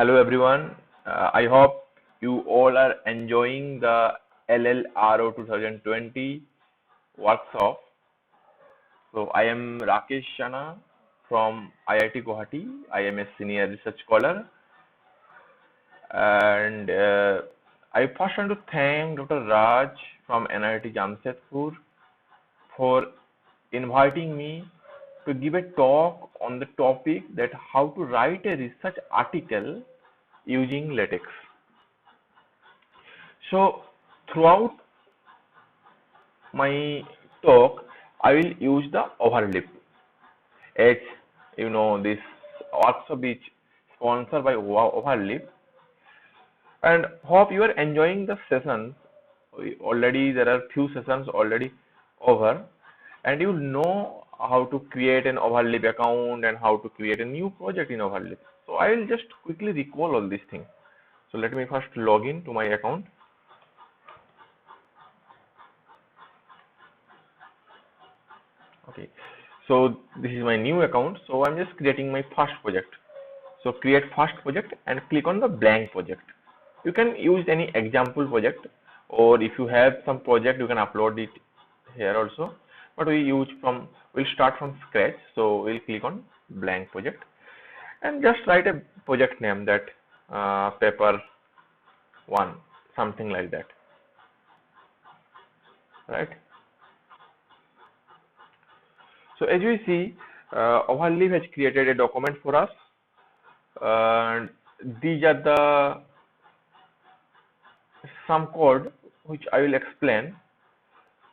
Hello everyone. I hope you all are enjoying the LLRO 2020 workshop. So I am Rakesh Shana from IIT Guwahati. I am a senior research scholar, and I first want to thank Dr. Raj from NIT Jamshedpur for inviting me to give a talk on the topic that how to write a research article using LaTeX. So throughout my talk, I will use the overlap. As you know, this workshop is sponsored by Overlap, and hope you are enjoying the sessions. Already there are few sessions already over, and you know how to create an Overlap account and how to create a new project in Overlap. So I will just quickly recall all these things. So let me first log in to my account. Okay, so this is my new account. So I'm just creating my first project. So create first project and click on the blank project. You can use any example project, or if you have some project, you can upload it here also. But we'll start from scratch. So we'll click on blank project and just write a project name that paper one, something like that, right? So as we see, Overleaf has created a document for us, and these are the some code which I will explain.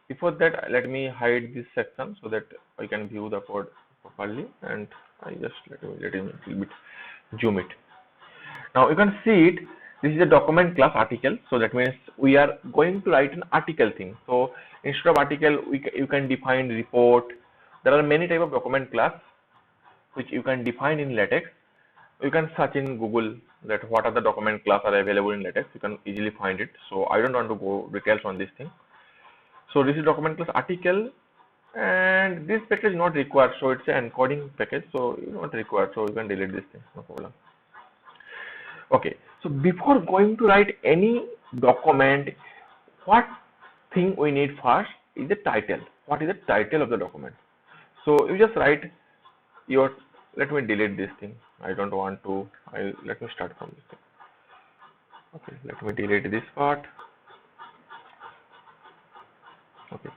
Before that, let me hide this section so that I can view the code properly, and I just let me a little bit zoom it. Now you can see it. This is a document class article, so that means we are going to write an article thing. So instead of article, you can define report. There are many type of document class which you can define in LaTeX. You can search in Google that what are the document class are available in LaTeX. You can easily find it. So I don't want to go details on this thing. So this is document class article, and this package is not required. So it's an encoding package, so it's not required. So you can delete this thing, no problem. Okay. So before going to write any document, what thing we need first is the title. What is the title of the document? So you just write your. Let me delete this thing. I don't want to. Let me start from this thing. Okay. Let me delete this part. Okay.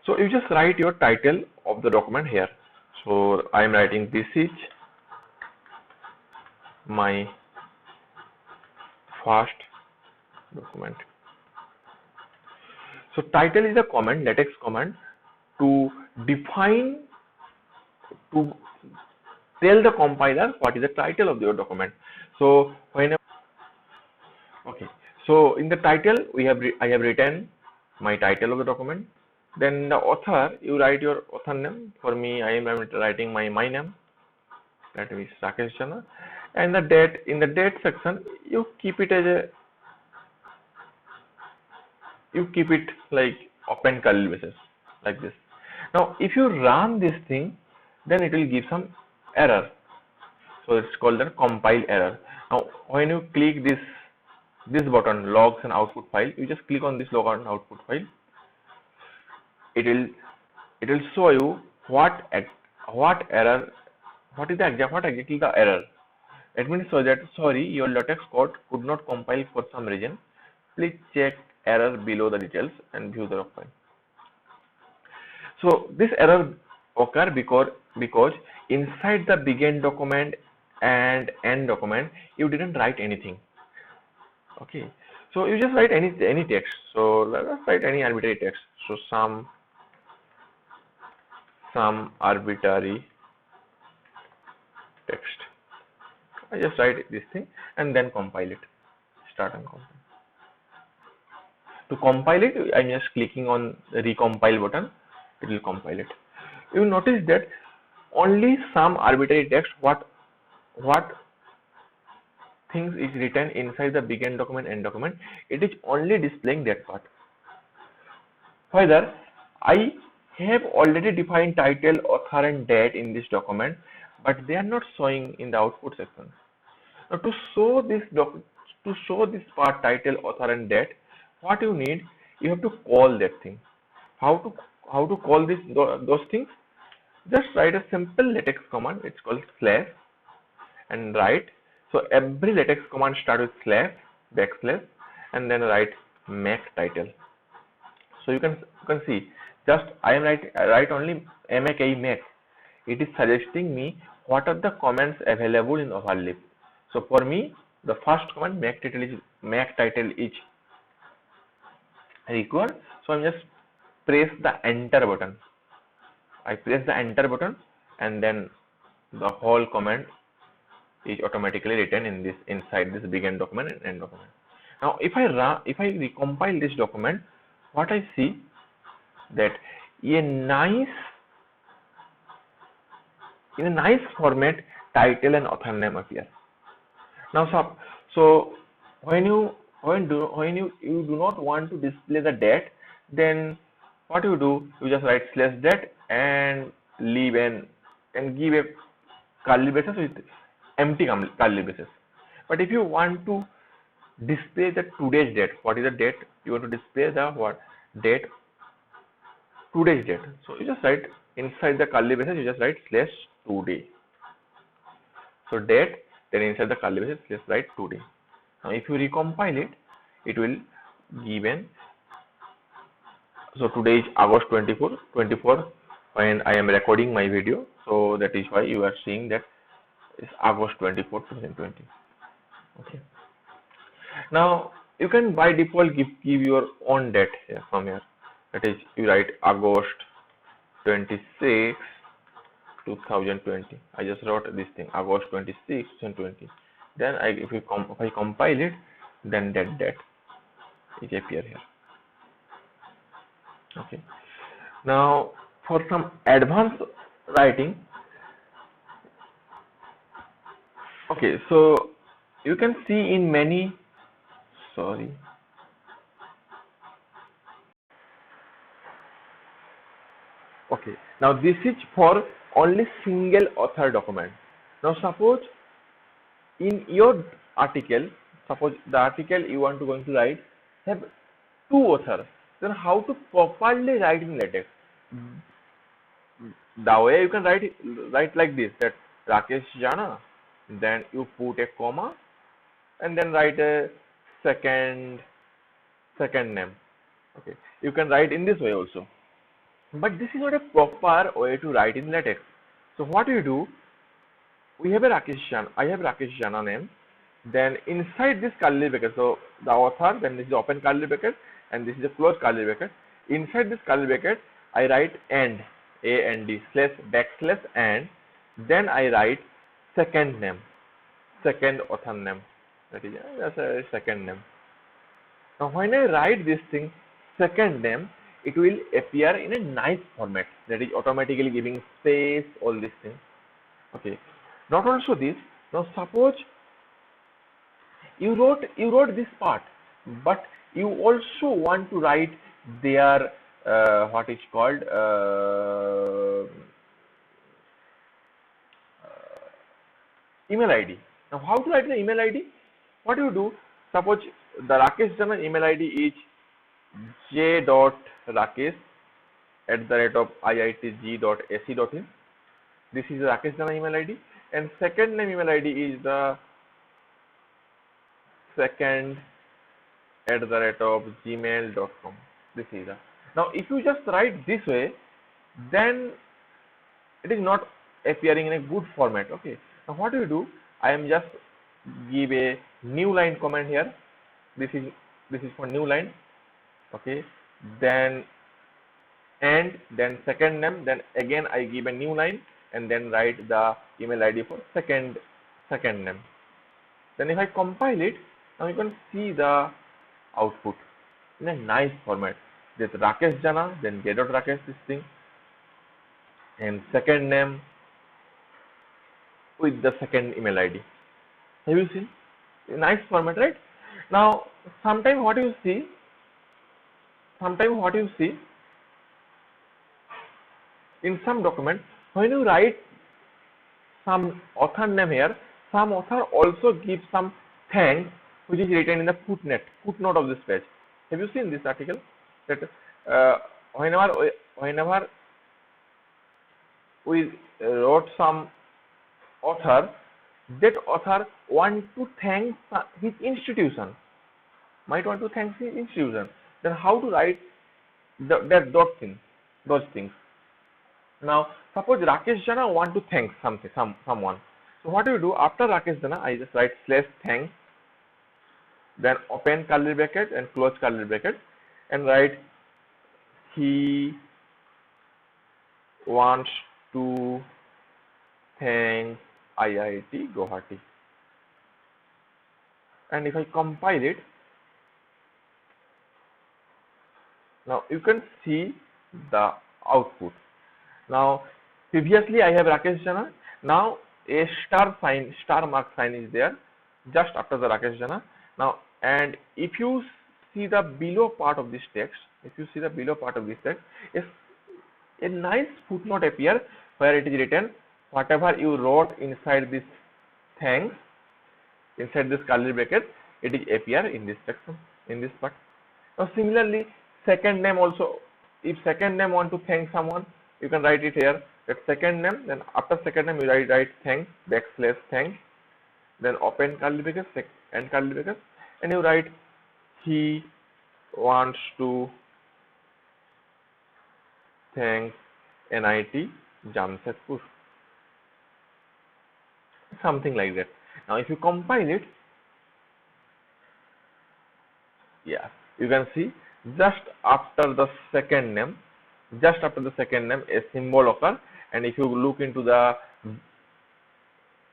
So you just write your title of the document here. So I am writing this is my first document. So title is a command, LaTeX command to define, to tell the compiler what is the title of your document. So okay, so in the title I have written my title of the document. Then the author, you write your author name. For me, I am writing my name. That is Rakesh Shana. And the date, in the date section, you keep it as a, you keep it like open curly braces like this. Now if you run this thing, then it will give some error. So it's called the compile error. Now when you click this button, logs and output file, you just click on this log and output file. It will show you what error, what exactly the error. It means so that sorry, your LaTeX code could not compile for some reason. Please check error below the details and view the log file. So this error occur because inside the begin document and end document you didn't write anything. Okay, so you just write any text. So let us write any arbitrary text. So some arbitrary text. I just write this thing and then compile it. Start and compile. To compile it, I'm just clicking on the recompile button. It will compile it. You will notice that only some arbitrary text, what things is written inside the begin document, end document, it is only displaying that part. Further, I have already defined title, author and date in this document, but they are not showing in the output section. Now to show this part, title, author, and date, what you need, you have to call that thing. How to call those things? Just write a simple latex command. It's called slash, and write. So every latex command start with slash, backslash, and then write make title. So you can see, just I am write only make. It is suggesting me what are the comments available in overlap. So for me, the first command make title is required. So I'm just press the enter button. I press the enter button, and then the whole command is automatically written inside this begin document and end document. Now if I recompile this document, what I see that in a nice format, title and author name appear. Now so when you do not want to display the date, then what you do, you just write slash date and leave and give a curly braces with empty curly braces. But if you want to display the today's date, what is the date you want to display? The what date? Today's date. So you just write inside the curly braces, you just write slash today. So date, then inside the curly braces, let's write today. Now if you recompile it, it will given. So today is August 24 when I am recording my video. So that is why you are seeing that it's August 24, 2020. Okay. Now you can by default give your own date here from here. That is, you write August 26, 2020. I just wrote this thing, August 26, 2020. Then if I compile it, then that date is appear here. Okay. Now for some advanced writing, okay, so you can see in many, sorry. Okay, now this is for only single author document. Now suppose in your article, suppose the article you want to going to write have two authors, then how to properly write in LaTeX? The way you can write like this, that Rakesh Jana, then you put a comma and then write a second name. Okay, you can write in this way also. But this is not a proper way to write in LaTeX. So what you do, we have a Rakesh Jana, I have Rakesh Jana name, then inside this curly bracket, so the author, then this is open curly bracket and this is a closed curly bracket. Inside this curly bracket, I write and, A-N-D, slash, backslash and, then I write second name, second author name, that is that's a second name. Now when I write this thing, second name, it will appear in a nice format, that is automatically giving space, all these things. Okay, not also this. Now suppose you wrote this part, but you also want to write their what is called email ID. Now how to write the email ID? What do you do? Suppose the Rakesh Jana email ID is j.rakesh@iitg.ac.in. This is Rakesh Jana email ID, and second name email ID is the second@gmail.com. This is the. Now if you just write this way, then it is not appearing in a good format. Okay. Now what do you do? I am just give a new line comment here. This is for new line. Okay. Then and then second name. Then again I give a new line and then write the email ID for second name. Then if I compile it, now you can see the output in a nice format. There's Rakesh Jana, then j.rakesh this thing, and second name with the second email ID. Have you seen? A nice format, right? Now, sometimes what you see in some document, when you write some author name here, some author also give some thanks which is written in the footnote of this page. Have you seen this article? That uh, whenever we wrote some author, that author want to thank his institution, might want to thank his institution. Then how to write those things? Now, suppose Rakesh Jana want to thank someone. So what do you do after Rakesh Jana? I just write slash thanks, then open curly bracket and close curly bracket, and write he wants to thank IIT Guwahati. And if I compile it, now you can see the output. Now previously I have Rakesh Jana. Now a star mark sign is there just after the Rakesh Jana. Now, and if you see the below part of this text, is a nice footnote appear where it is written whatever you wrote inside this thanks, inside this curly bracket, it is appear in this section, in this part. Now similarly, second name also, if second name want to thank someone, you can write it here, that second name, then after second name you write thanks, backslash thanks, then open curly bracket and curly bracket, and you write he wants to thank NIT Jamshedpur, something like that. Now if you compile it, yeah, you can see just after the second name, a symbol occur, and if you look into the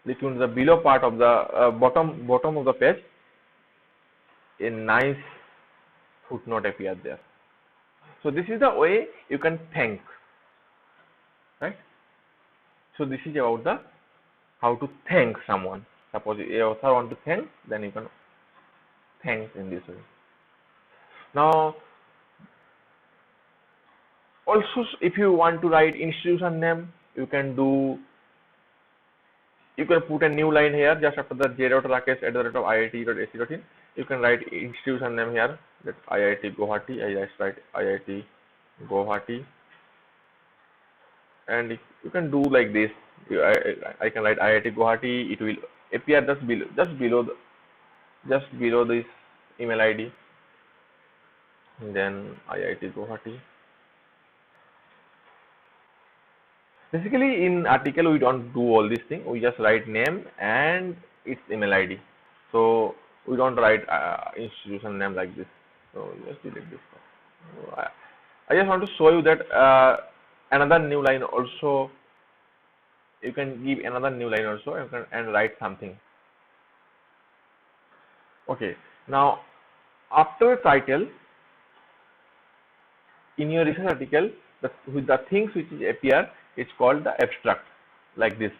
below part of the bottom of the page, a nice footnote appears there. So this is the way you can thank, right? So this is about the how to thank someone. Suppose a author want to thank, then you can thank in this way. Now also, if you want to write institution name, you can put a new line here just after the j.rakesh@iit.ac.in. You can write institution name here, that's IIT Guwahati. I just write IIT Guwahati, and you can do like this. I can write IIT Guwahati. It will appear just below this email ID. And then IIT Guwahati. Basically, in article we don't do all these things. We just write name and its email ID. So we don't write institution name like this. So just delete this. So I just want to show you that another new line also. You can give another new line also and write something. Okay. Now after title, in your research article, with the things which appear, it's called the abstract, like this.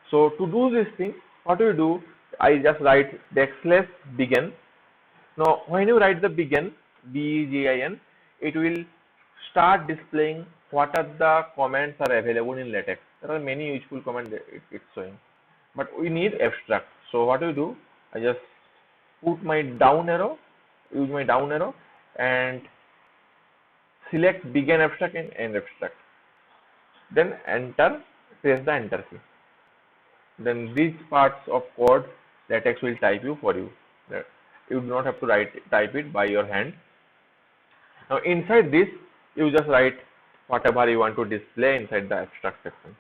So to do this thing, what do you do? I just write backslash begin. Now when you write the begin, BEGIN, it will start displaying what are the comments are available in LaTeX. There are many useful comments it's showing, but we need abstract. So what do you do? I just put my down arrow, use my down arrow, and select begin abstract and end abstract. Then press the enter key. Then these parts of code LaTeX will type for you. You do not have to type it by your hand. Now inside this, you just write whatever you want to display inside the abstract section.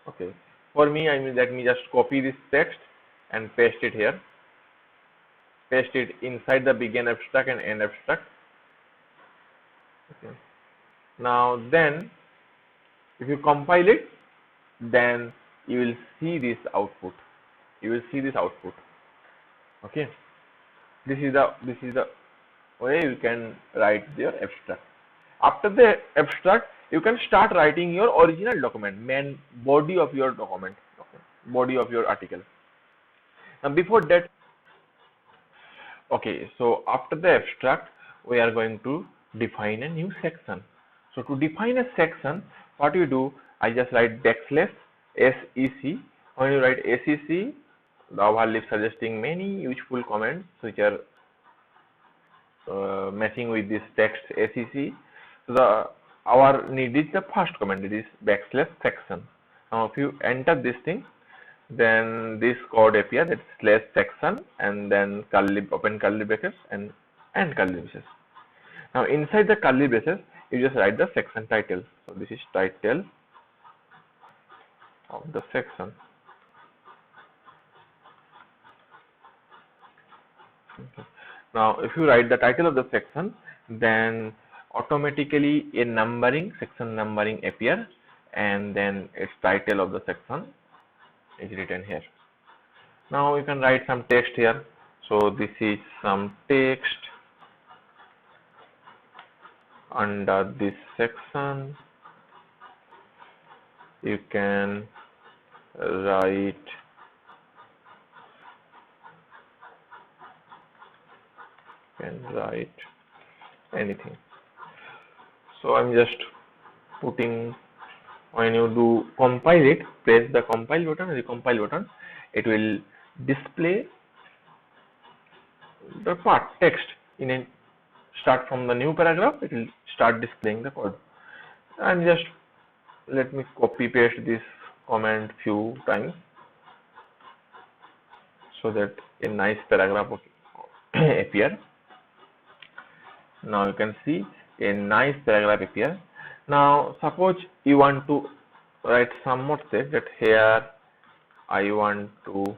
Okay. For me, let me just copy this text and paste it here. Paste it inside the begin abstract and end abstract. Okay. Now then, if you compile it, then you will see this output. Okay. This is the way you can write your abstract. After the abstract, you can start writing your original document, main body of your document, body of your article. Now before that, okay, so after the abstract, we are going to define a new section. So to define a section, what you do, I just write backslash SEC When you write ACC, the overleaf suggesting many useful comments which are matching with this text ACC. So our need is the first comment, it is backslash section. Now if you enter this thing, then this code appear, that slash section, and then curly, open curly brackets and curly braces. Now inside the curly braces, you just write the section title. So this is title of the section. Okay. Now if you write the title of the section, then automatically a numbering, section numbering appear, and then its title of the section is written here. Now you can write some text here. So this is some text under this section. You can write anything. So I'm just putting, when you do compile it, press the compile button, recompile button, it will display the part text in a start from the new paragraph, it will start displaying the code. And just let me copy paste this comment few times so that a nice paragraph appear. Now you can see a nice paragraph appear. Now suppose you want to write some more text, that here I want to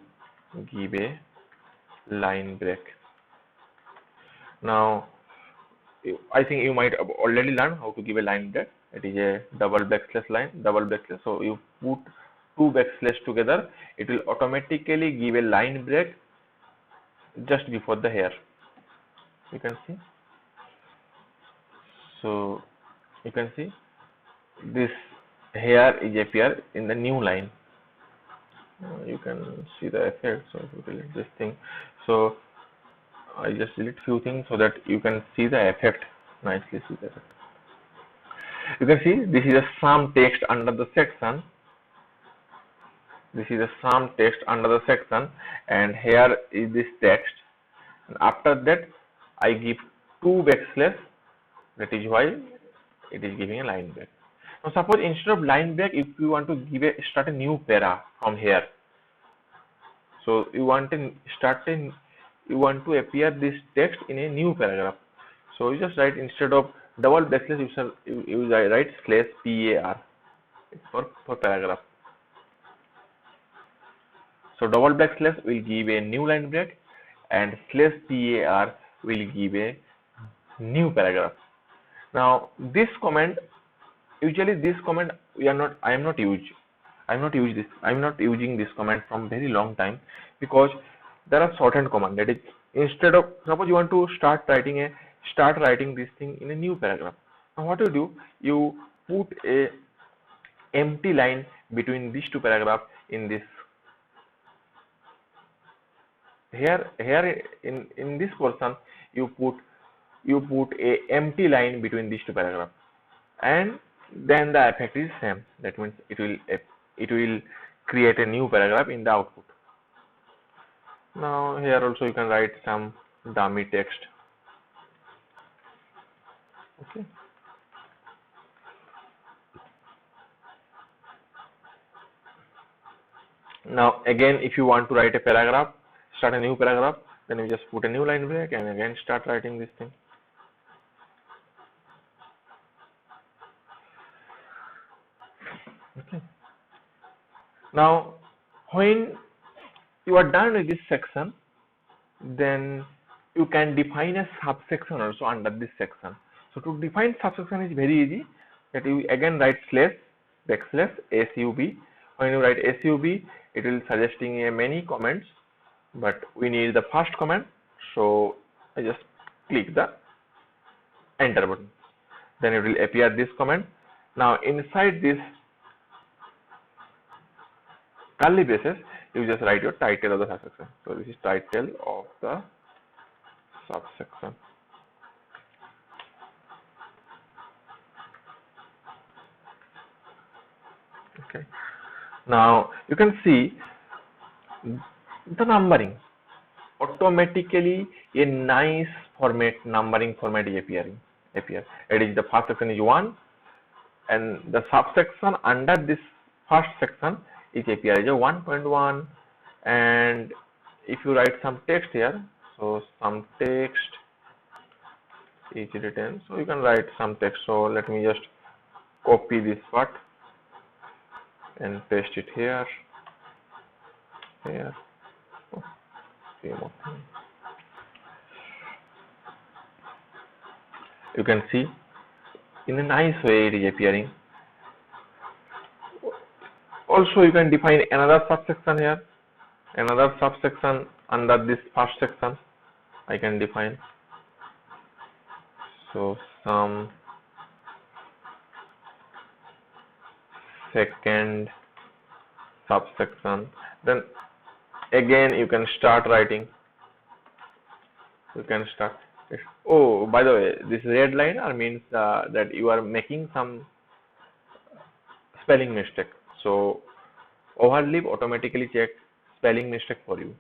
give a line break. Now I think you might have already learned how to give a line break. It is a double backslash line, double backslash. So you put two backslash together, it will automatically give a line break just before the here. You can see. So you can see this here is appear in the new line. You can see the effect. So if you delete this thing, so I just delete few things so that you can see the effect nicely. See the effect. You can see this is a some text under the section. This is a some text under the section, and here is this text. And after that, I give two backslash. That is why it is giving a line break. Now, suppose instead of line break, if you want to give start a new para from here. So you want to appear this text in a new paragraph. So you just write, instead of double backslash, you write slash par for paragraph. So double backslash will give a new line break, and slash par will give a new paragraph. Now this comment, usually this comment I am not using this comment from very long time, because there are shortened command, that is, instead of, suppose you want to start writing this thing in a new paragraph. Now what you do, you put a empty line between these two paragraphs in this. Here in this portion, you put a empty line between these two paragraphs, and then the effect is same. That means it will create a new paragraph in the output. Now here also you can write some dummy text. Okay. Now again, if you want to write a paragraph, start a new paragraph, then you just put a new line break and again start writing this thing. Okay. Now when you are done with this section, then you can define a subsection also under this section. So to define subsection is very easy, that you again write slash backslash sub. When you write sub, it will suggesting many comments, but we need the first comment, so I just click the enter button, then it will appear this comment. Now inside this curly braces, you just write your title of the subsection. So this is title of the subsection. Okay. Now you can see the numbering automatically a nice format, numbering format is appear. It is the first section is 1 and the subsection under this first section is appear as a 1.1, and if you write some text here, so some text is written, so you can write some text. So let me just copy this part and paste it here. Oh, same thing. You can see in a nice way it is appearing. Also you can define another subsection here, another subsection under this first section I can define. So some second subsection, then again you can start writing. You can start. Oh, by the way, this red line means that you are making some spelling mistake. So overleaf automatically check spelling mistake for you.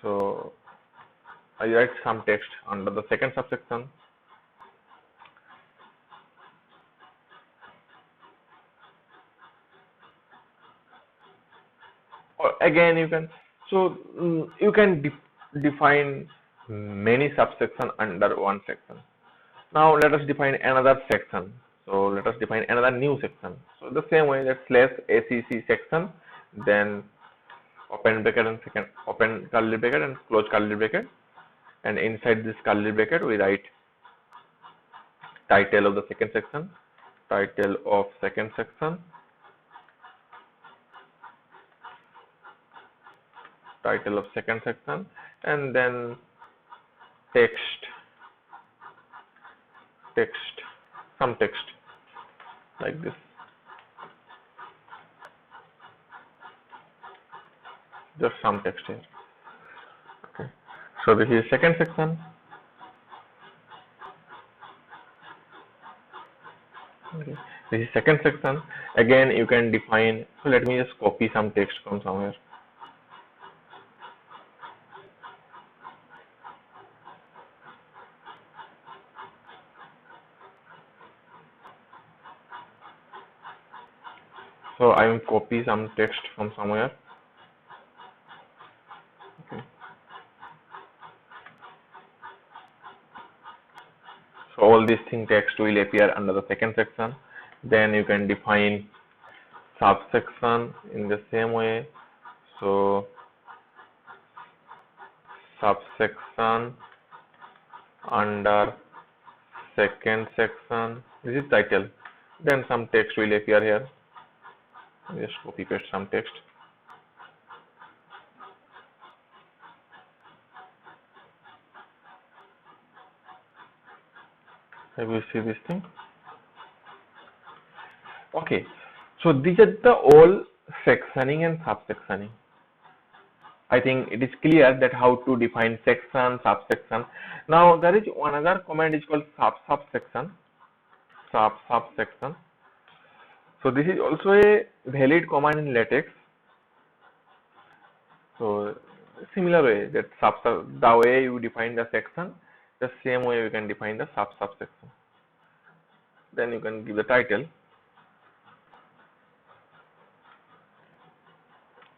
So I write some text under the second subsection. Or again you can, so you can define many subsection under one section. Now let us define another section. So let us define another new section. So the same way, that slash ACC section, then open bracket and second open curly bracket and close curly bracket, and inside this curly bracket we write title of the second section, title of second section, title of second section, and then text, some text like this. Just some text here. Okay. So this is second section. Okay. This is second section. Again, you can define. So let me just copy some text from somewhere. So I will copy some text from somewhere. Okay. So all these thing text will appear under the second section. Then you can define subsection in the same way. So subsection under second section. This is title. Then some text will appear here. Just copy paste some text. Have you see this thing? Okay, so these are the all sectioning and subsectioning. I think it is clear that how to define section, subsection. Now there is another command is called subsection. Subsection. So this is also a valid command in LaTeX. So similar way, that the way you define the section, the same way you can define the subsection. Then you can give the title.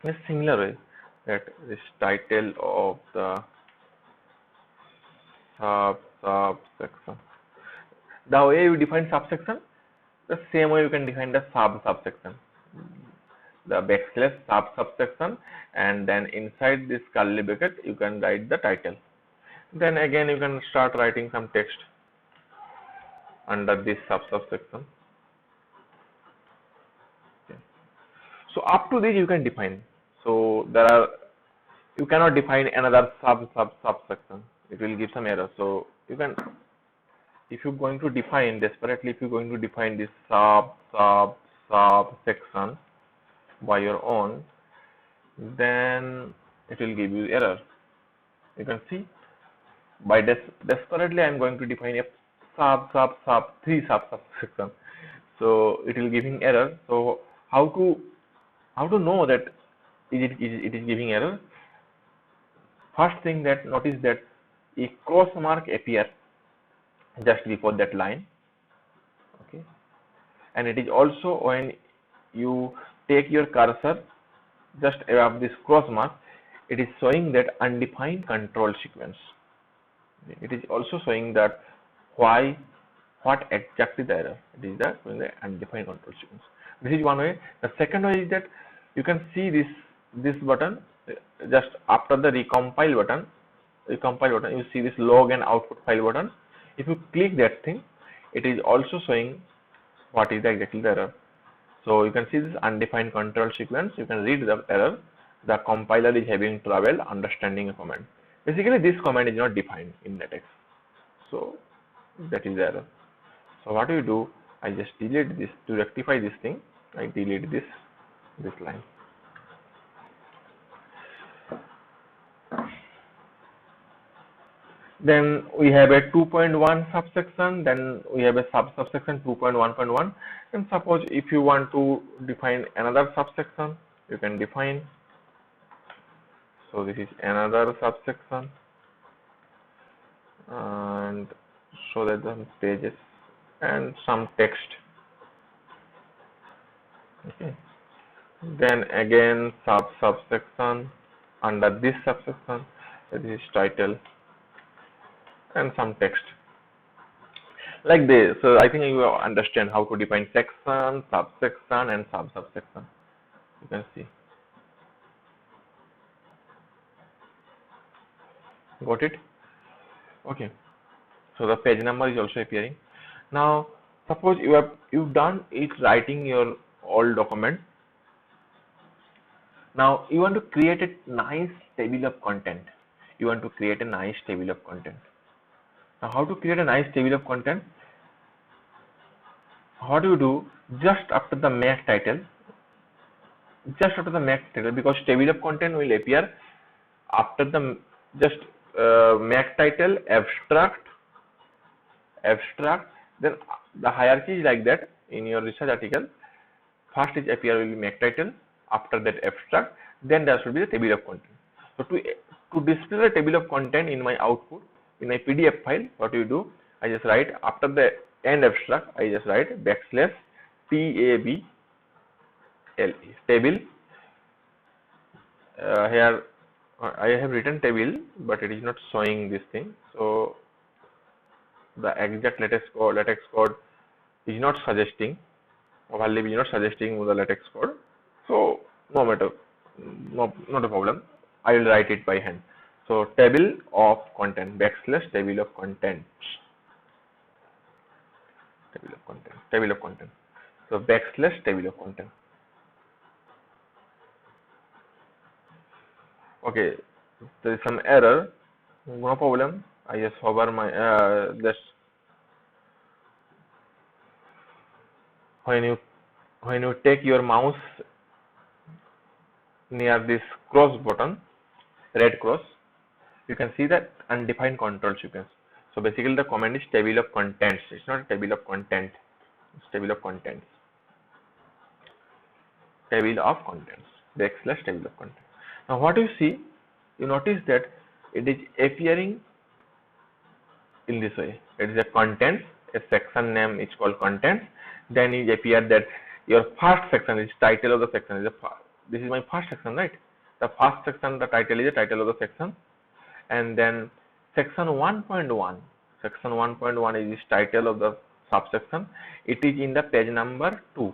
In a similar way, that this title of the subsection. The way you define subsection, the same way you can define the subsection. The backslash subsection, and then inside this curly bracket you can write the title. Then again you can start writing some text under this subsection. Okay. So up to this you can define. So there are, you cannot define another subsection. It will give some error. So you can, if you're going to define desperately, if you're going to define this subsection by your own, then it will give you error. You can see, by desperately I am going to define a three subsection, so it will giving error. So how to How to know that it is giving error? First thing that notice that a cross mark appear just before that line. Okay, and it is also when you take your cursor just above this cross mark, it is showing that undefined control sequence. It is also showing that what exactly the error. It is the undefined control sequence. This is one way. The second way is that you can see this button just after the recompile button. You see this log and output file button. If you click that thing, it is also showing what is exactly the error. So you can see this undefined control sequence. You can read the error. The compiler is having trouble understanding a command. Basically, this command is not defined in LaTeX. So that is the error. So what do you do? I just delete this to rectify this thing. I delete this line. Then we have a 2.1 subsection. Then we have a subsection 2.1.1. And suppose if you want to define another subsection, you can define. So this is another subsection, and show that the pages and some text. Okay. Then again subsection under this subsection, this is title and some text like this. So I think you understand how to define section, subsection, and subsection. You can see. Got it? Okay. So the page number is also appearing. Now suppose you've done it writing your old document. Now you want to create a nice table of content. You want to create a nice table of content. Now how to create a nice table of content? What do you do? Just after the Mac title, because table of content will appear after the just Mac title, abstract, then the hierarchy is like that in your research article. First is appear will be Mac title, after that abstract, then there should be the table of content. So to display the table of content in my output, in my PDF file, what do you do? I just write after the end abstract, I just write \table. Table. Here I have written table, but it is not showing this thing. So the exact LaTeX code is not suggesting, overlay is not suggesting the LaTeX code. So no matter, not a problem. I will write it by hand. So table of content, \table of content. Table of content. So \table of content. Okay, there is some error. No problem. I just hover my this. When you take your mouse near this cross button, red cross, you can see that undefined control sequence. So basically the command is table of contents. It's not a table of content. It's table of contents. Table of contents. \table of content. Now what you see, you notice that it is appearing in this way. It is a contents. A section name is called contents. Then it appears that your first section is title of the section. This is my first section, right? The first section, the title is the title of the section. And then section 1.1. Section 1.1 is this title of the subsection. It is in the page number 2.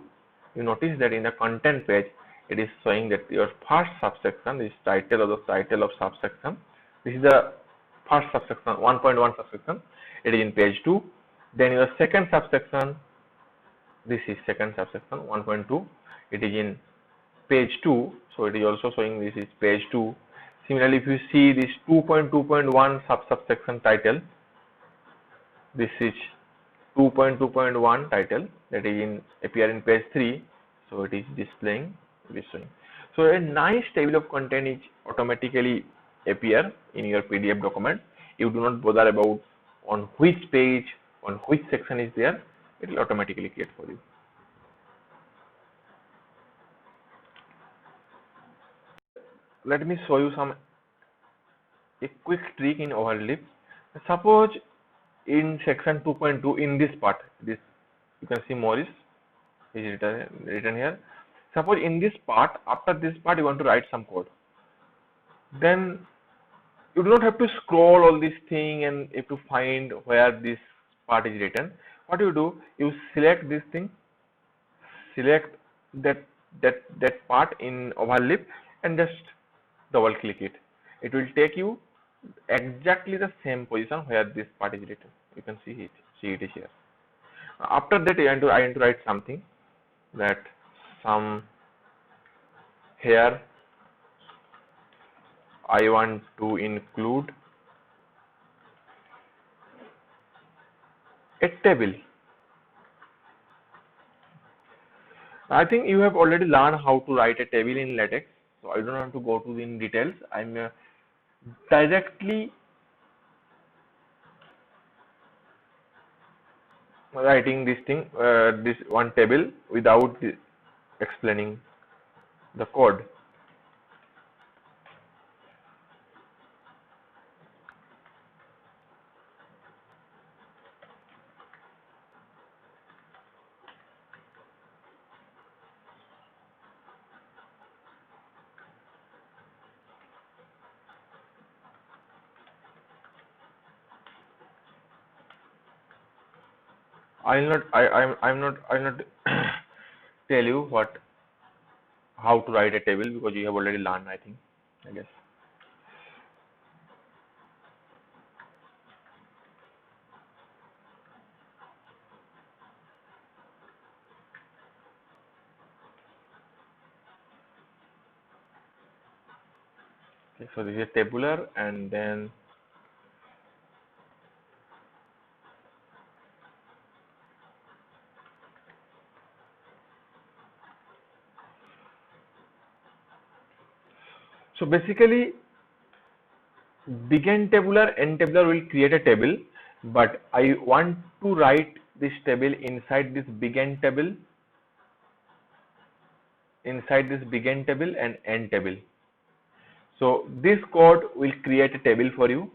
You notice that in the content page, it is showing that your first subsection is title of subsection. This is the first subsection, 1.1 subsection. It is in page 2. Then your second subsection, this is second subsection 1.2. It is in page 2. So it is also showing this is page 2. Similarly, if you see this 2.2.1 subsection title, this is 2.2.1 title that is appear in page 3. So it is displaying this way. So a nice table of content is automatically appear in your PDF document. You do not bother about on which page, on which section is there. It will automatically create for you. let me show you a quick trick in overlap. Suppose in section 2.2 in this part, this you can see Morris is written here. Suppose in this part, after this part you want to write some code, then you do not have to scroll all this thing and have to find where this part is written. What you do, you select this thing, select that part in overlap and just double click it. It will take you exactly the same position where this part is written. You can see it is here. After that, I want to write something, that some here I want to include a table. I think you have already learned how to write a table in LaTeX, so I don't want to go to in details. I'm directly writing this thing, this one table without explaining the code. I'm not tell you how to write a table, because you have already learned, I think, I guess. Okay, so this is tabular, and then so basically begin tabular, end tabular will create a table, but I want to write this table inside this begin table, and end table. So this code will create a table for you,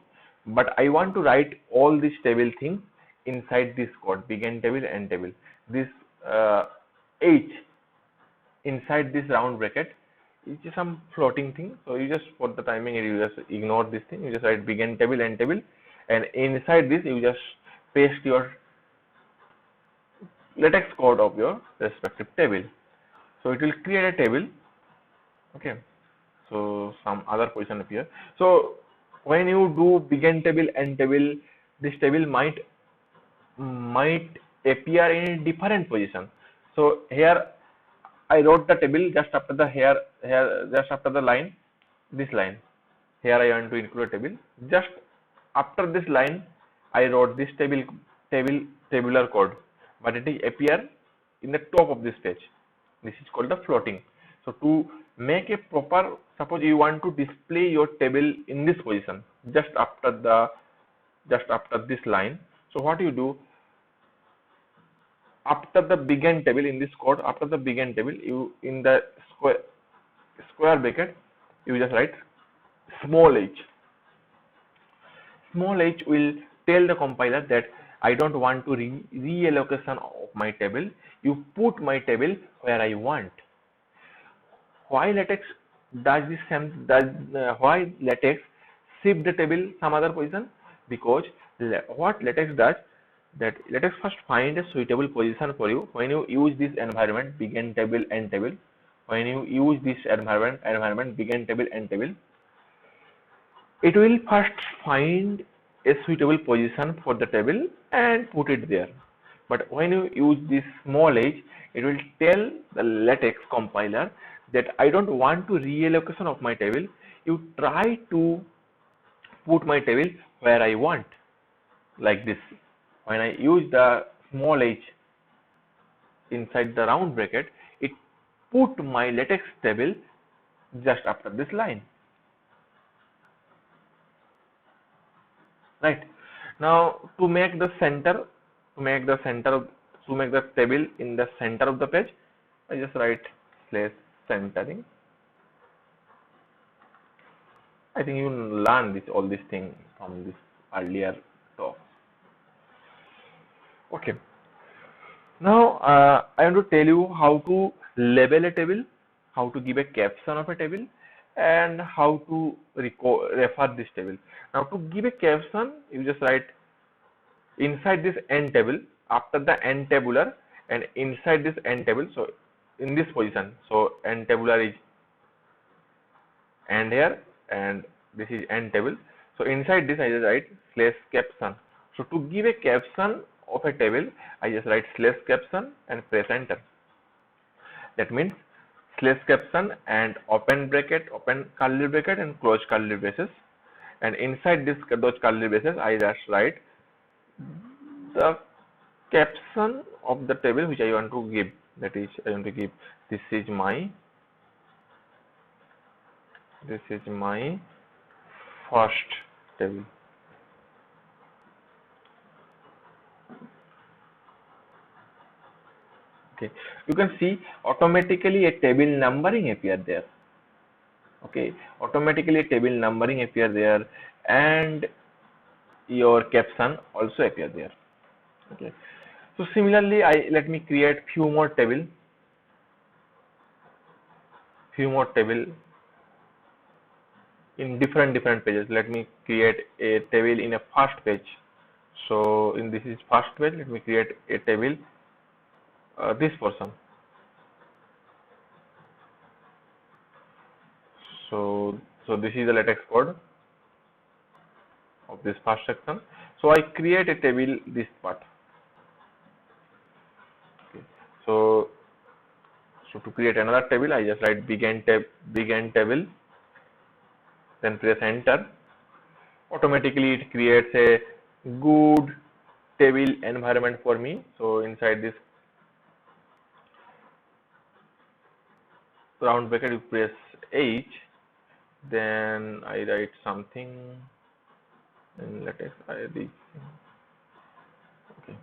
but I want to write all this table thing inside this code, begin table, end table. This H inside this round bracket is just some floating thing. So you just, for the timing, you just ignore this thing. You just write begin table, end table, and inside this you just paste your LaTeX code of your respective table. So it will create a table. Okay. So some other position appear. So when you do begin table, end table, this table might appear in a different position. So here I wrote the table just after the just after the line, this line. Here I want to include a table. Just after this line, I wrote this tabular code, but it will appear in the top of this page. This is called the floating. So to make a proper, suppose you want to display your table in this position, just after this line. So what you do, after the begin table in this code, after the begin table, you in the square bracket, you just write small h. Small h will tell the compiler that I don't want to reallocation of my table. You put my table where I want. Why LaTeX does this? Why LaTeX shift the table some other position? Because what LaTeX does, that LaTeX first find a suitable position for you when you use this environment begin table, end table. When you use this environment begin table, end table, it will first find a suitable position for the table and put it there. But when you use this small h, it will tell the LaTeX compiler that I don't want to reallocation of my table. You try to put my table where I want, like this. When I use the small h inside the round bracket, it put my LaTeX table just after this line. Right. Now to make the table in the center of the page, I just write /centering. I think you learn this all these things from this earlier talk. Okay. Now I want to tell you how to label a table, how to give a caption of a table, and how to refer this table. Now to give a caption, you just write inside this n table, after the n tabular, and inside this n table. So in this position, so n tabular is and here, and this is n table. So inside this I just write slash caption. So to give a caption of a table, I just write slash caption and press enter. That means slash caption and open bracket, open curly bracket and close curly braces, and inside those curly braces I just write the caption of the table which I want to give. That is, I want to give this is my first table. Okay, you can see automatically a table numbering appear there. Okay, automatically a table numbering appear there, and your caption also appear there. Okay, so similarly, let me create few more table in different pages. Let me create a table in a first page. So in this is first page, let me create a table this person. So this is the latex code of this first section. So I create a table this part. Okay. So to create another table, I just write big N table, then press enter. Automatically it creates a good table environment for me. So inside this round bracket you press H, then I write something in latex ID, okay,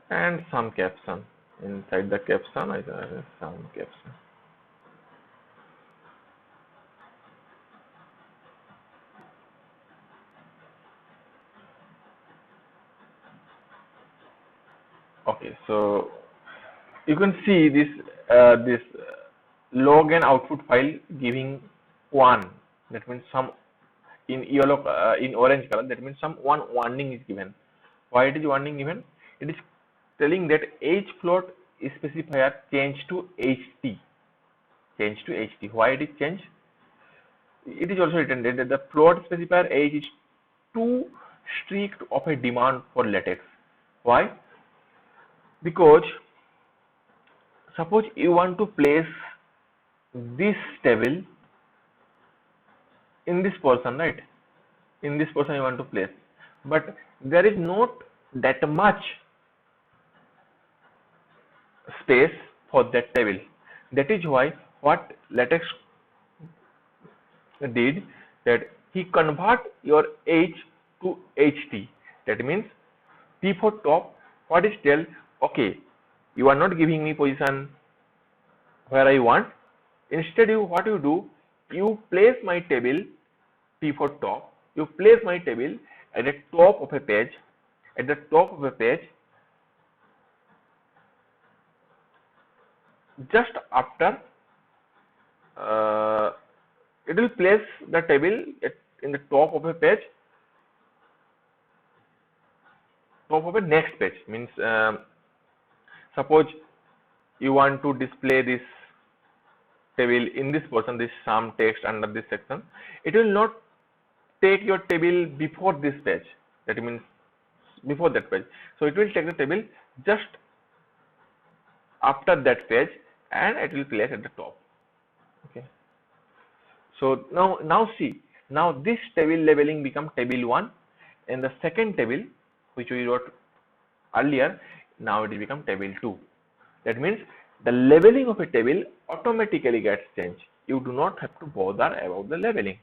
and some caption. Inside the caption I write some caption. Okay, so you can see this log and output file giving 1. That means some in yellow in orange color. That means some one warning is given. Why it is warning given? It is telling that h float specifier change to ht. Change to ht. Why it is changed? It is also written that the float specifier h is too strict of a demand for latex. Why? Because suppose you want to place this table in this person, right? In this person you want to place, but there is not that much space for that table. That is why what latex did, that he convert your h to ht. That means P for top, what is tell, okay, you are not giving me position where I want. Instead, what you do, you place my table P for top. You place my table at the top of a page. At the top of a page, just after it will place the table in the top of a page, top of a next page. Means suppose you want to display this table in this portion, this some text under this section, it will not take your table before this page. That means before that page. So it will take the table just after that page, and it will place at the top. Okay. So now see, now this table labeling become table 1, and the second table which we wrote earlier, now it will become table 2. That means the labeling of a table automatically gets changed. You do not have to bother about the labeling.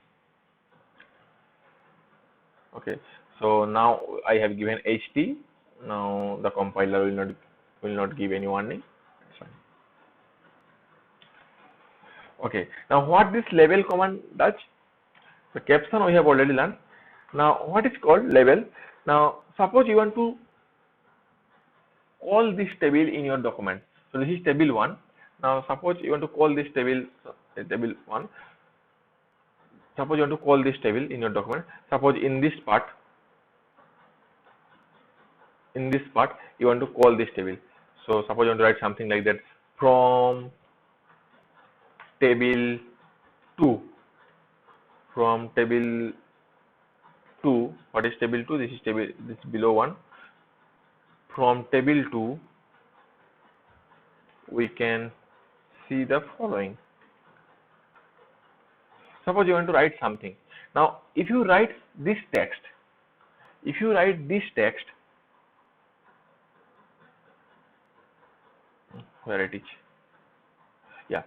Okay, so now I have given HT. Now the compiler will not give any warning. That's fine. Okay, now what this label command does? The caption we have already learned. Now what is called label? Now suppose you want to call this table in your document. So this is table 1. Now suppose you want to call this table, table 1. Suppose you want to call this table in your document. Suppose in this part you want to call this table. So suppose you want to write something like that: from table 2. From table 2, what is table 2? This is table, this is below 1. From table 2 we can see the following. Suppose you want to write something. Now if you write this text, where it is, yeah,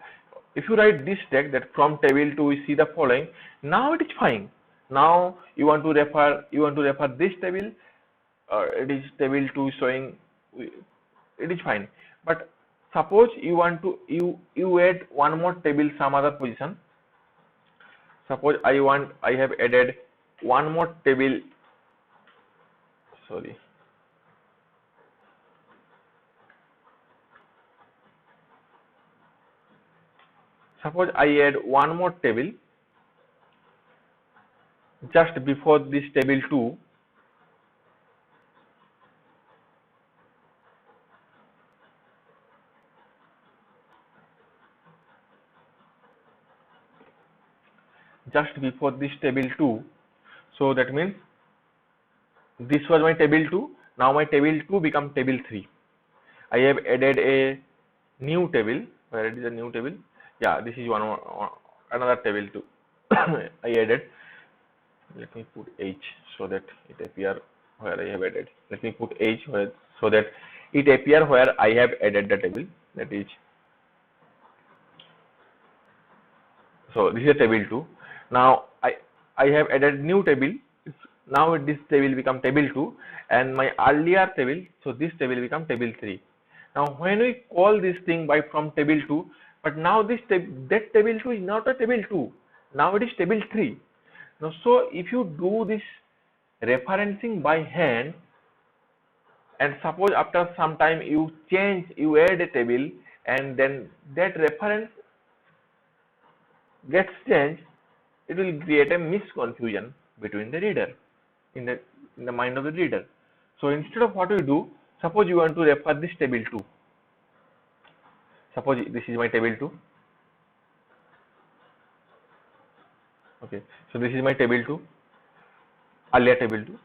if you write this text that from table 2 we see the following, now it is fine. Now you want to refer this table, it is table 2 showing, it is fine. But suppose you want to you add one more table some other position. Suppose I have added one more table, sorry, suppose I add one more table just before this table 2. Just before this table 2. So that means this was my table 2. Now my table 2 become table 3. I have added a new table. Where it is a new table? Yeah, this is one more, another table 2. I added. Let me put H so that it appear where I have added. Let me put H where, so that it appear where I have added the table. That is, so this is a table 2. Now I have added new table. Now this table become table 2, and my earlier table, so this table become table 3. Now when we call this thing by from table 2, but now this that table 2 is not a table 2. Now it is table 3. Now so if you do this referencing by hand, and suppose after some time you add a table, and then that reference gets changed, it will create a misconfusion between the reader, in the mind of the reader. So instead of what we do, suppose you want to refer this table 2. Suppose this is my table 2. Okay, so this is my table 2, earlier table 2.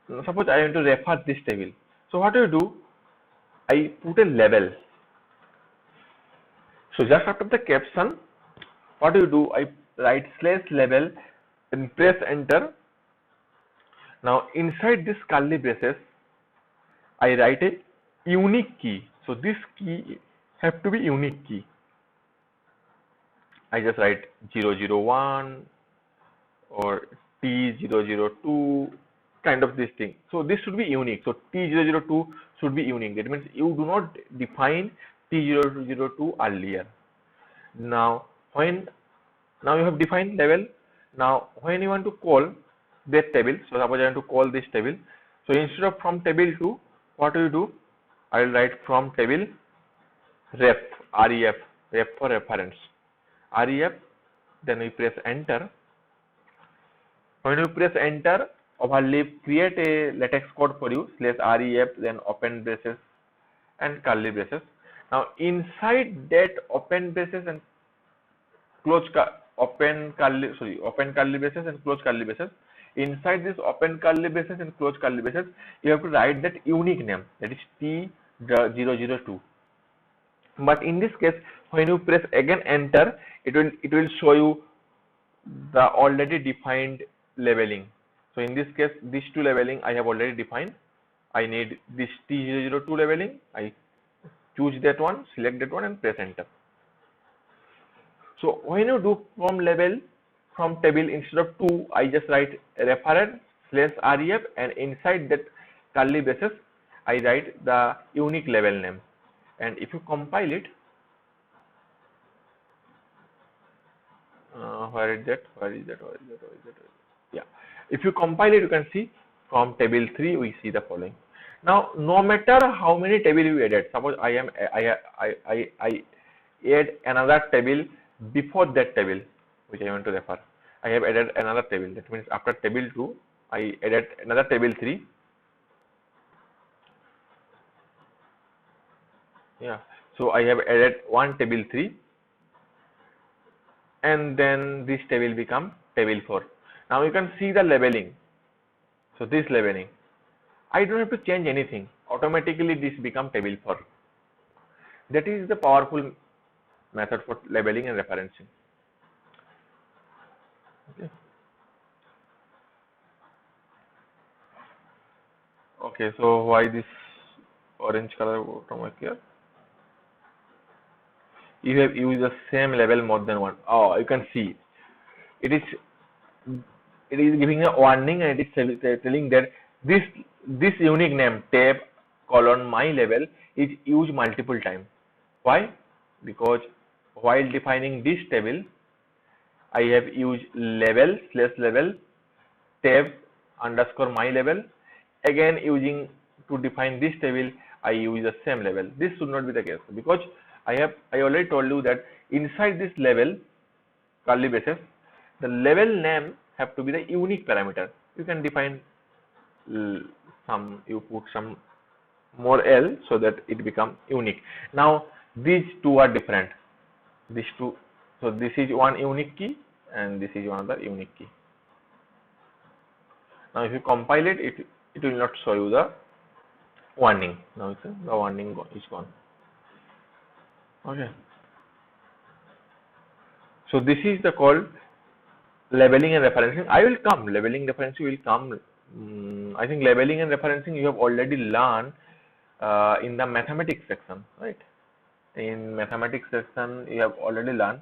Now, suppose I want to refer this table. So what do you do? I put a label. So just after the caption, what do you do? I write /label and press enter. Now inside this curly braces, I write a unique key. So this key have to be unique key. I just write 001 or T002, kind of this thing. So this should be unique. So T002 should be unique. That means you do not define T002 earlier. Now you have defined label. Now when you want to call that table, so suppose I want to call this table. So instead of from table 2, what do you do? I will write from table ref, ref for reference, ref. Then we press enter. When you press enter, overleaf create a latex code for you, /ref, then open braces and curly braces. Now inside that open braces and open curly braces and close curly braces, inside this open curly braces and close curly braces, you have to write that unique name, that is T002. But in this case, when you press again enter, it will show you the already defined labeling. So in this case, these two labeling I have already defined. I need this T002 labeling. I choose that one, select that one, and press enter. So when you do from label from table, instead of 2, I just write referer /ref, and inside that curly braces I write the unique label name. And if you compile it, where is that? Yeah. If you compile it, you can see from table 3 we see the following. Now, no matter how many table you added, suppose I add another table before that table which I want to refer. I have added another table. That means after table 2, I added another table 3. Yeah. So I have added one table 3, and then this table become table 4. Now you can see the labeling. So this labeling, I don't have to change anything. Automatically this become table 4. That is the powerful method for labeling and referencing. Okay. Okay, so why this orange color bottom here? You have used the same label more than one. Oh, you can see it is giving a warning, and it is telling that this unique name tab colon my label is used multiple times. Why? Because while defining this table, I have used label /label tab underscore my label. Again, using to define this table, I use the same label. This should not be the case, because I already told you that inside this label curly braces, the label name have to be the unique parameter. You can define you put some more L so that it become unique. Now these two are different. These two, so this is one unique key and this is another unique key. Now if you compile it, it will not show you the warning. Now the warning is gone. Okay. So this is the called labeling and referencing. I will come. Labeling referencing will come. I think labeling and referencing you have already learned in the mathematics section, right? In mathematics section you have already learned.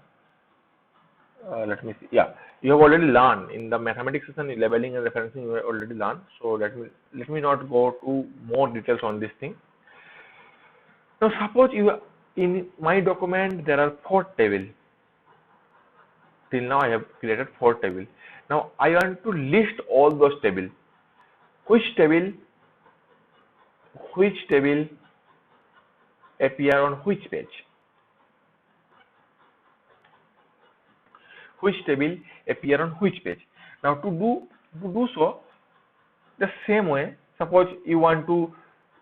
Let me see. Yeah, you have already learned in the mathematics section. Labeling and referencing you have already learned. So let me not go to more details on this thing. Now suppose in my document there are 4 tables. Till now I have created 4 tables. Now I want to list all those tables. Which table appear on which page? Which table appear on which page? Now to do so, the same way, suppose you want to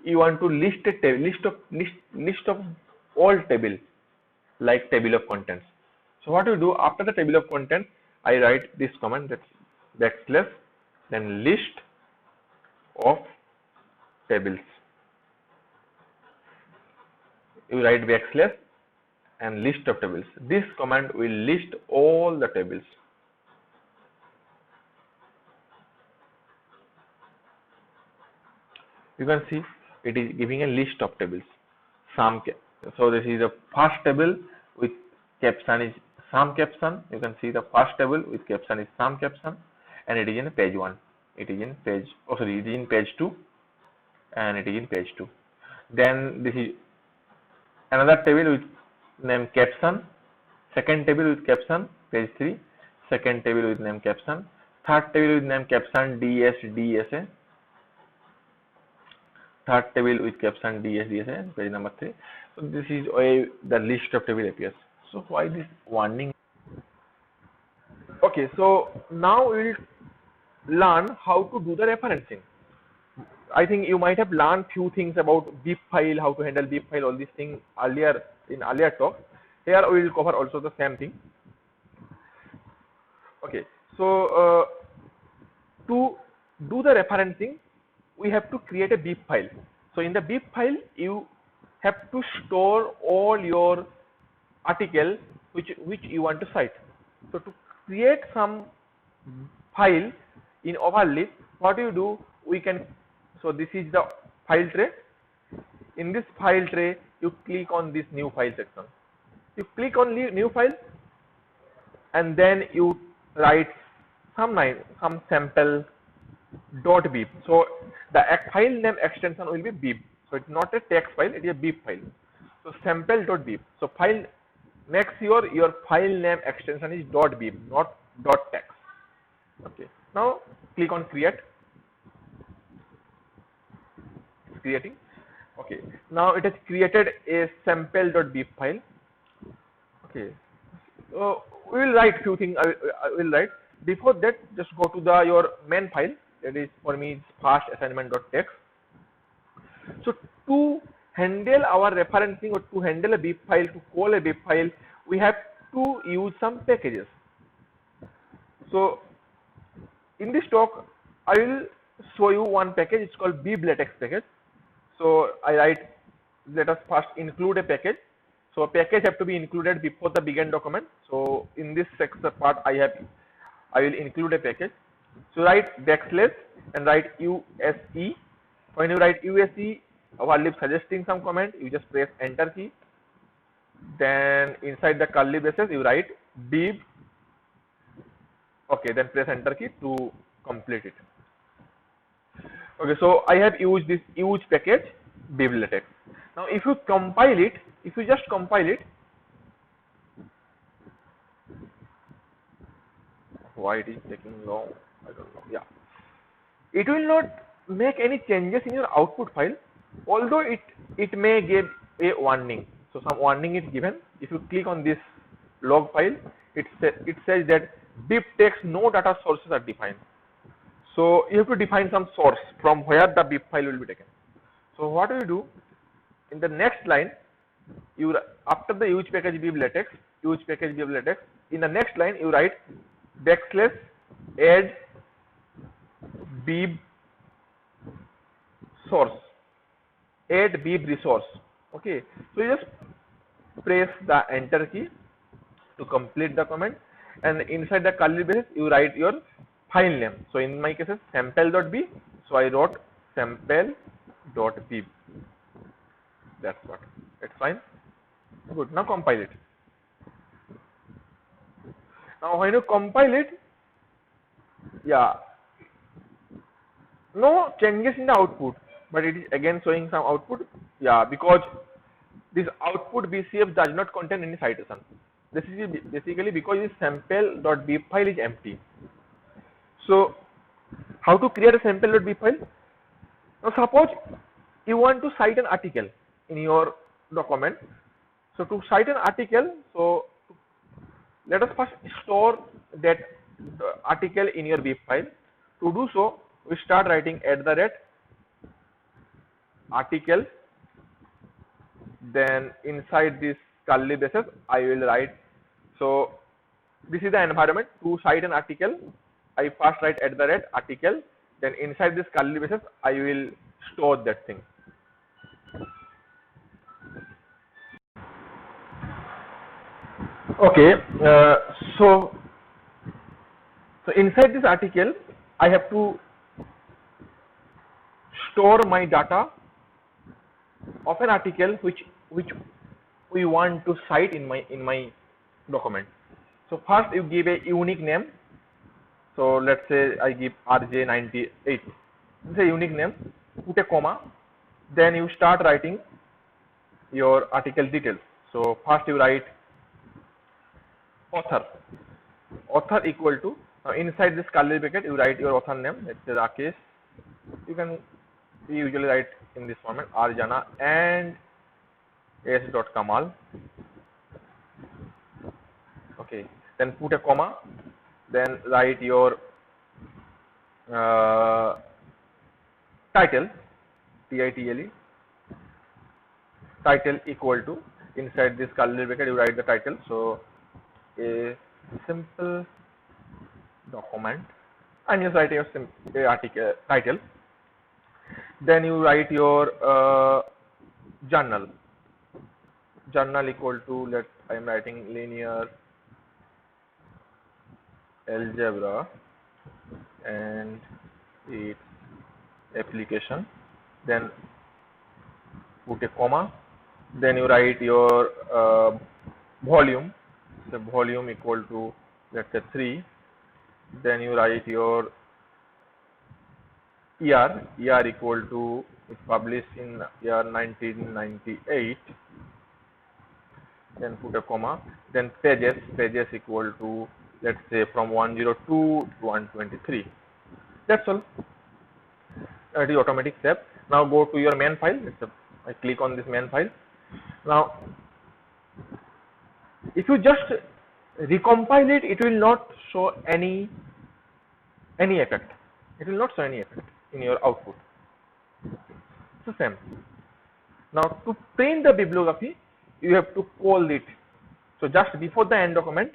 list a table, list of all tables, like table of contents. So what you do after the table of contents, I write this command, that's backslash, then list of tables. You write backslash and list of tables. This command will list all the tables. You can see it is giving a list of tables. So this is the first table with caption is sum caption. You can see the first table with caption is sum caption, and it is in page 1. It is in page, it is in page 2, and it is in page 2. Then this is another table with name caption, second table with caption, page 3, second table with name caption, third table with name caption DSA, third table with caption DSA, page number 3. So this is why the list of table appears. So why this warning? Okay, so now we will learn how to do the referencing. I think you might have learned few things about BIP file, how to handle BIP file, all these things earlier in earlier talk. Here we will cover also the same thing. Okay, so to do the referencing, we have to create a BIP file. So in the BIP file, you have to store all your article which you want to cite. So to create some file in overlay, what you do, we can, so this is the file tray. In this file tray, you click on this new file section. You click on new file, and then you write some sample .bib. So the file name extension will be bib. So it's not a text file, it is a bib file. So sample.bib. So file, make sure your file name extension is .bib, not .text. Okay. Now click on create. It's creating. Okay, now it has created a sample.bib file. Okay, so we will write few things. I will write. Before that, just go to your main file. That is for me fast assignment.txt. So to handle our referencing or to handle a bib file, to call a bib file, we have to use some packages. So in this talk, I will show you one package. It's called biblatex package. So I write, let us first include a package. So a package have to be included before the begin document. So in this section part, I will include a package. So write backslash and write USE. When you write USE, while suggesting some comment, you just press enter key. Then inside the curly braces, you write bib. Okay, then press enter key to complete it. Okay, so I have used this huge package biblatex. Now if you compile it, if you just compile it, why it is taking long, I don't know. Yeah, it will not make any changes in your output file, although it may give a warning. So some warning is given. If you click on this log file, it says that bibtex no data sources are defined. So you have to define some source from where the bib file will be taken. So what do you do? In the next line, after the huge package biblatex, in the next line you write backslash add bib source, add bib resource. Okay, so you just press the enter key to complete the comment, and inside the curly braces you write your file name. So in my case sample.bib, so I wrote sample.bib. That's what. It's fine. Good. Now compile it. Now when you compile it, yeah, no changes in the output, but it is again showing some output. Yeah, because this output BCF does not contain any citation. This is basically because this sample.bib file is empty. So how to create a sample.bib file? Now suppose you want to cite an article in your document. So to cite an article, so let us first store that article in your bib file. To do so, we start writing @article. Then inside this curly braces, I will write. So this is the environment. To cite an article, I first write @article. Then inside this curly braces, I will store that thing. Okay, so inside this article, I have to store my data of an article which we want to cite in my document. So first you give a unique name. So let's say I give RJ98. It's a unique name. Put a comma. Then you start writing your article details. So first you write author equal to, now inside this curly bracket you write your author name. Let's say Rakesh. We usually write in this format Arjana and s.kamal. Okay, then put a comma, then write your title, title, title equal to, inside this curly bracket you write the title. So a simple document, and you write your article title. Then you write your journal equal to, I am writing linear algebra and its application. Then put a comma. Then you write your volume. So volume equal to, let's say 3. Then you write your year equal to, it's published in year 1998. Then put a comma. Then pages equal to, let's say from 102 to 123. That's all. It is automatic save. Now go to your main file. I click on this main file. Now, if you just recompile it, it will not show any effect. It will not show any effect in your output. It's the same. Now, to print the bibliography, you have to call it. So just before the end document,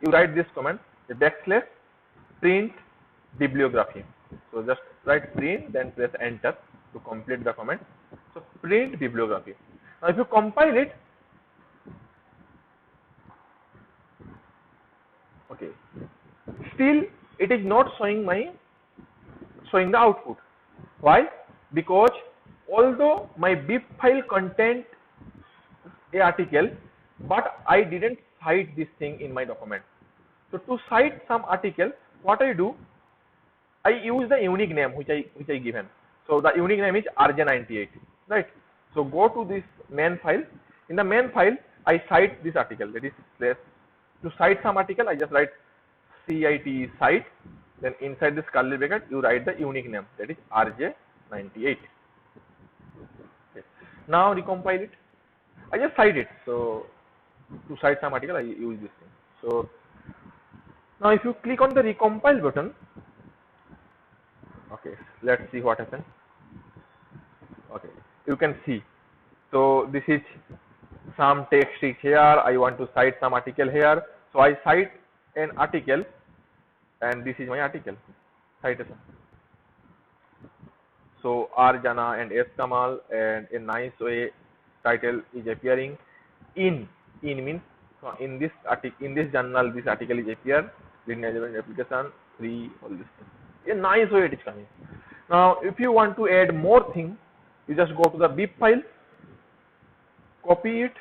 you write this command, the backslash print bibliography. So just write print, then press enter to complete the command. So print bibliography. Now if you compile it, okay, still it is not showing the output. Why? Because although my bib file contained a article, but I didn't cite this thing in my document. So to cite some article, what I do, I use the unique name which I given. So the unique name is RJ98, right? So go to this main file. In the main file, I cite this article. That is, to cite some article, I just write CIT cite. Then inside this curly bracket, you write the unique name. That is RJ98. Okay. Now recompile it. I just cite it. So to cite some article, I use this thing. So now if you click on the recompile button, okay, let's see what happens. Okay, you can see. So this is some text is here. I want to cite some article here. So I cite an article, and this is my article citation. So R Jana and S Kamal, and a nice way title is appearing. In means in this article, in this journal, this article is appear. Management application free, all this thing. A nice way it is coming. Now if you want to add more things, you just go to the bib file, copy it,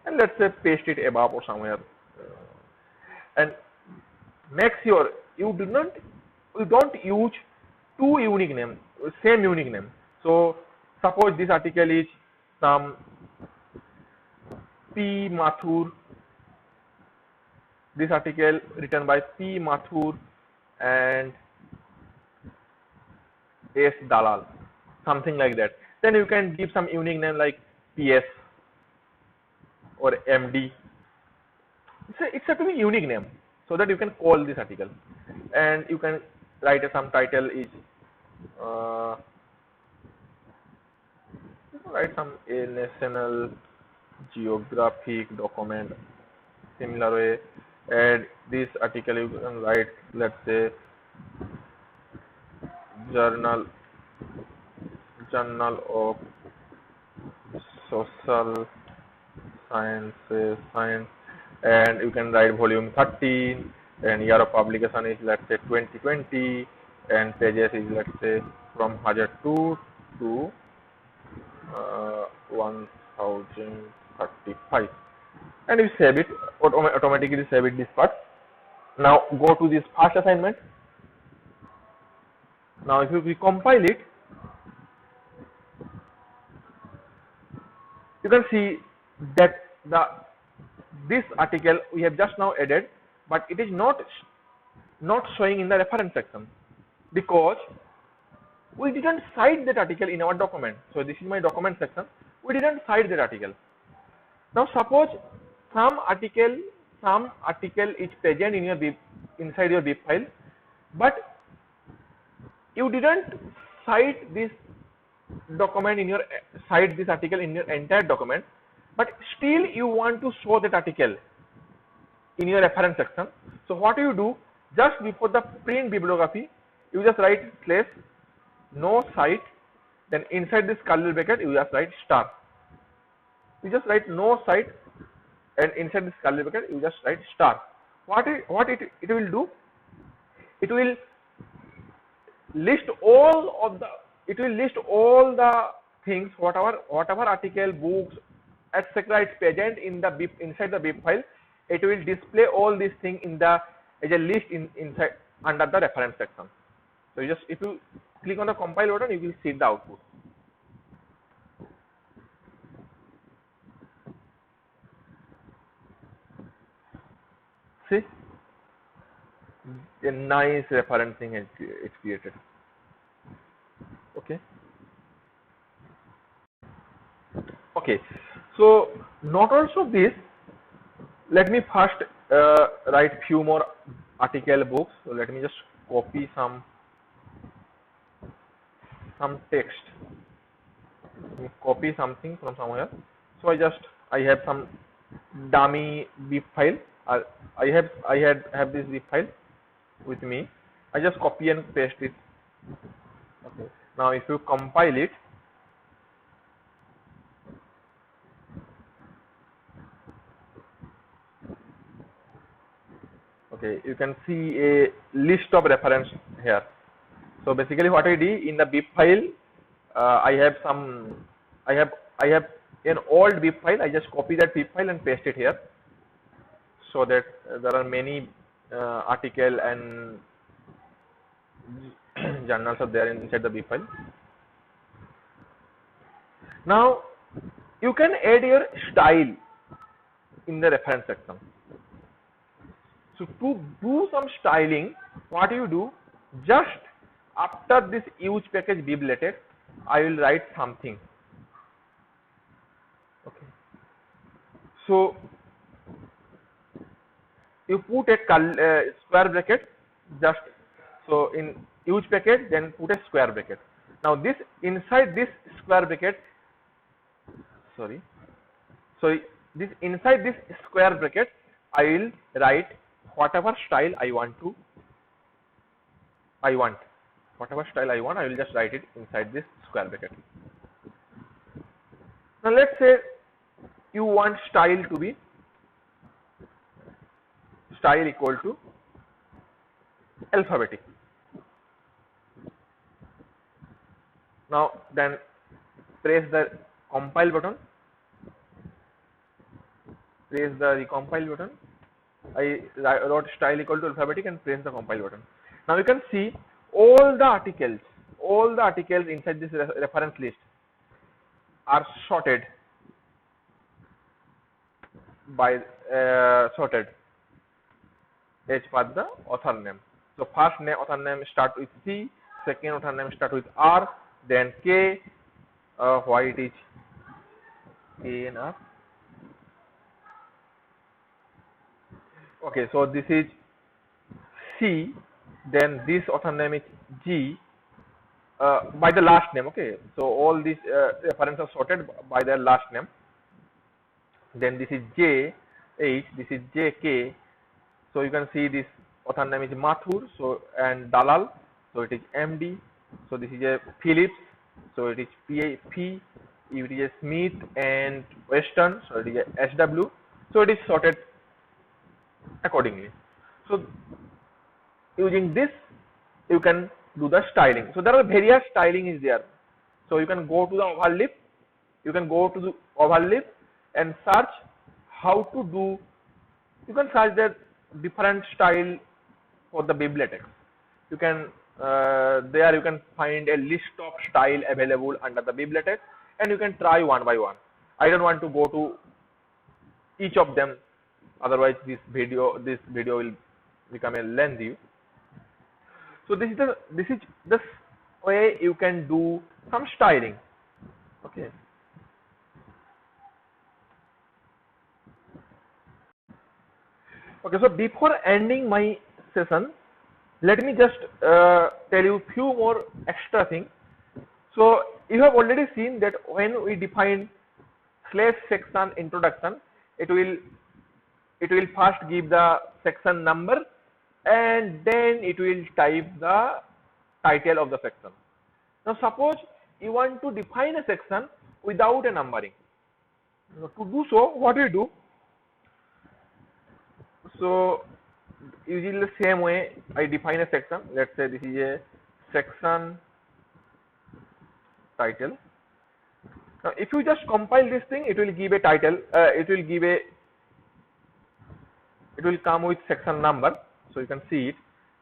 and let's say paste it above or somewhere, and make sure you don't use two unique names, same unique name. So suppose this article is some P Mathur, this article written by P Mathur and S Dalal, something like that. Then you can give some unique name like PS or MD. It's a very unique name, so that you can call this article, and you can write some title is write some a national geographic document, similar way. And this article you can write, let's say, journal of social sciences, and you can write volume 13, and year of publication is, let's say, 2020, and pages is, let's say, from 102 to 1035, and you save it, automatically save it this part. Now go to this first assignment. Now if you recompile it, you can see that this article we have just now added, but it is not showing in the reference section because we didn't cite that article in our document. So this is my document section. We didn't cite that article. Now suppose some article is present in your inside your bib file, but you didn't cite this document in your this article in your entire document, but still you want to show that article in your reference section. So what you do, just before the print bibliography, you just write slash no cite, then inside this curly bracket you just write star. You just write no cite, and inside this curly bracket you just write star. What it will do, it will list all the things, whatever article, books, etc. is present in the bib, inside the bib file. It will display all these things in the as a list inside under the reference section. So you just, if you click on the compile button, you will see the output. See, a nice referencing is created. Okay. Okay. So not also this. Let me first write few more article books. So let me just copy some text. Let me copy something from somewhere. So I have some dummy zip file. I have this zip file with me. I just copy and paste it. Okay. Now if you compile it, okay, you can see a list of reference here. So basically what I did in the zip file, I have an old zip file. I just copy that zip file and paste it here, so that there are many article and journals are there inside the zip file. Now you can add your style in the reference section. So to do some styling, what you do, just after this use package bibliotex, I will write something. Okay. So you put a square bracket, just so in use packet, then put a square bracket. Now this inside this square bracket, sorry, so this inside this square bracket, I will write whatever style I want. Whatever style I want, I will just write it inside this square bracket. Now let's say you want style to be style equal to alphabetic. Now then press the compile button. Press the recompile button. I wrote style equal to alphabetic and press the compile button. Now you can see all the articles inside this reference list are sorted by sorted as per the author name. So first name, author name start with C, second author name start with R, then K. Why it is K and R? Okay, so this is C, then this author name is G by the last name. Okay, so all these references are sorted by their last name. Then this is J, H, this is JK. So you can see this author name is Mathur, so and Dalal, so it is MD. So this is a Phillips, so it is P. It is a Smith and Western, so it is a SW. So it is sorted accordingly. So using this, you can do the styling. So there are various styling is there. So you can go to the overlap. You can go to the overlap and search how to do. You can search the different style for the bibliotex. You can there you can find a list of style available under the bibliotex, and you can try one by one. I don't want to go to each of them, otherwise this video will become a lengthy. So this is the way you can do some styling. Okay. Okay, so before ending my session, let me just tell you few more extra things. So you have already seen that when we define /section introduction, it will first give the section number and then it will type the title of the section. Now suppose you want to define a section without a numbering. Now, to do so, what we do? So using the same way, I define a section. Let's say this is a section title. Now if you just compile this thing, it will give a title. It will come with section number. So you can see it,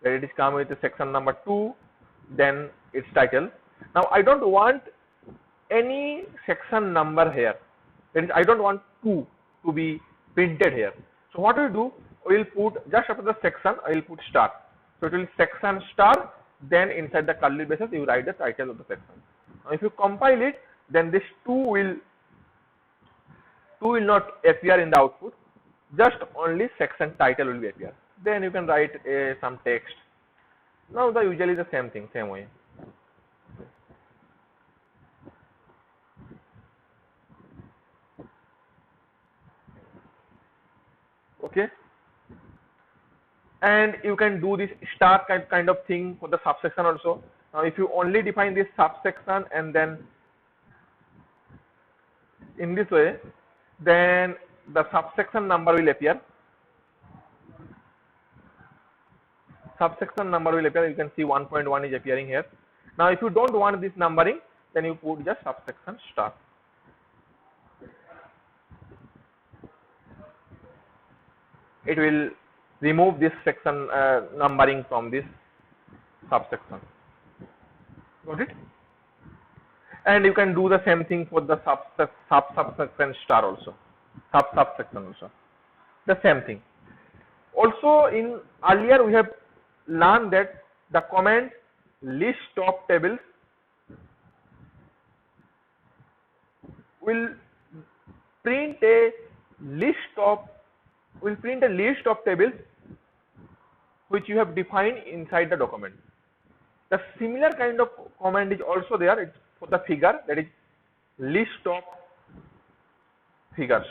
that it is come with the section number 2, then its title. Now I don't want any section number here. That is, I don't want 2 to be printed here. So what we do, we will put just after the section, I will put start. So it will section star, then inside the curly braces you write the title of the section. Now if you compile it, then this 2 will not appear in the output, just only section title will be appear. Then you can write some text. Now the usually the same thing, same way. Okay, and you can do this star kind of thing for the subsection also. Now if you only define this subsection and then in this way, then the subsection number will appear. Subsection number will appear. You can see 1.1 is appearing here. Now if you don't want this numbering, then you put just subsection star. It will remove this section numbering from this subsection. Got it? And you can do the same thing for the subsection star also, subsection also. The same thing. Also, in earlier we have learned that the command list of tables will print a list of tables which you have defined inside the document. The similar kind of command is also there. It's for the figure, that is list of figures.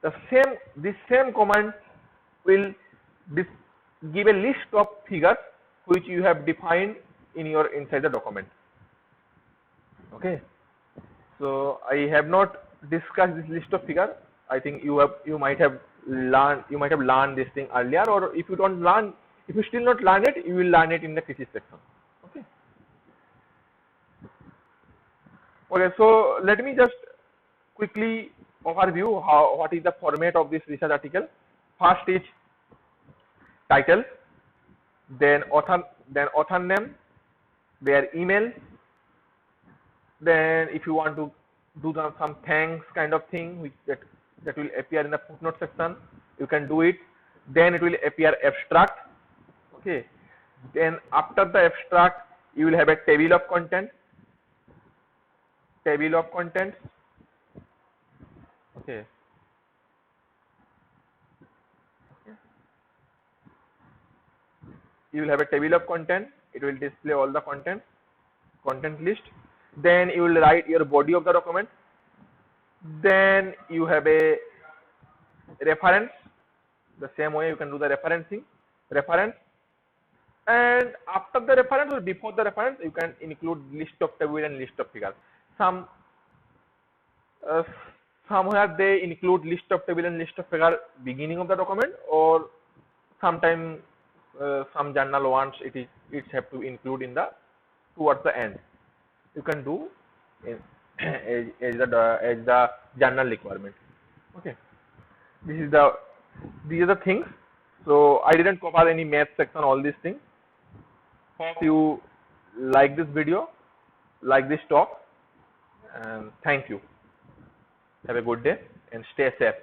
This same command will give a list of figures which you have defined in your inside the document. Okay, so I have not discussed this list of figure. I think you might have learned this thing earlier, or if you still not learn it, you will learn it in the thesis section. Okay, so let me just quickly overview what is the format of this research article. First is title, then author name, their email, then if you want to do some thanks kind of thing that will appear in the footnote section, you can do it. Then it will appear abstract. Okay, then after the abstract you will have a table of contents. Okay, you will have a table of content. It will display all the content list. Then you will write your body of the document. Then you have a reference. The same way you can do the reference. And after the reference or before the reference, you can include list of table and list of figures. Somewhere they include list of table and list of figure beginning of the document, or sometime some journal wants it have to include in the towards the end. You can do as the journal requirement. Okay, these are the things. So I didn't cover any math section, all these things. Hope you like this video, like this talk, and thank you. Have a good day and stay safe.